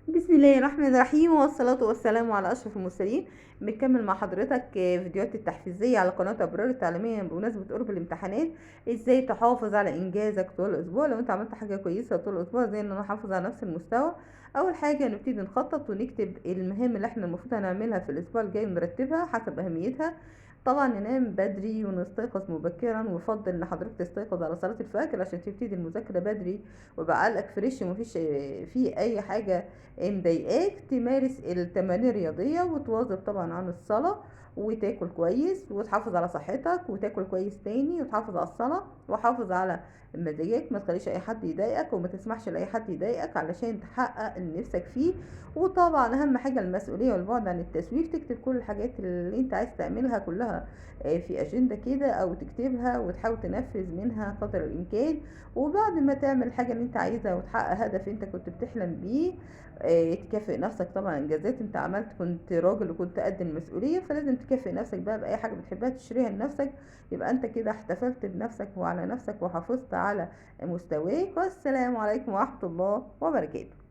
بسم الله الرحمن الرحيم، والصلاة والسلام على أشرف المرسلين. بنكمل مع حضرتك فيديوهات التحفيزية على قناة أبرار التعليمية بمناسبة قرب الامتحانات. ازاي تحافظ على إنجازك طول الأسبوع لو انت عملت حاجة كويسة طول الأسبوع، زي ان انا احافظ على نفس المستوى. أول حاجة نبتدي نخطط ونكتب المهام اللي احنا المفروض هنعملها في الأسبوع الجاي ونرتبها حسب أهميتها. طبعا ننام بدري ونستيقظ مبكرا، ويفضل ان حضرتك تستيقظ على صلاة الفجر عشان تبتدي المذاكرة بدري ويبقى عقلك فريش ومفيش فيه أي حاجة مضايقاك. تمارس التمارين الرياضية وتواظب طبعا عن الصلاة، وتاكل كويس وتحافظ على صحتك، وتاكل كويس تاني وتحافظ على الصلاة، وحافظ على مزاجك. ما تخليش اي حد يضايقك وما تسمحش لاي حد يضايقك علشان تحقق اللي نفسك فيه. وطبعا اهم حاجة المسؤولية والبعد عن التسويف. تكتب كل الحاجات اللي انت عايز تعملها كلها في اجندة كده، او تكتبها وتحاول تنفذ منها قدر الامكان. وبعد ما تعمل الحاجة اللي انت عايزها وتحقق هدف انت كنت بتحلم بيه، تكافئ نفسك. طبعا انجازات انت عملت، كنت راجل وكنت قد المسؤوليه، فلازم تكافئ نفسك بقى باي حاجه بتحبها تشتريها لنفسك. يبقى انت كده احتفلت بنفسك وعلى نفسك وحافظت على مستواك. والسلام عليكم ورحمه الله وبركاته.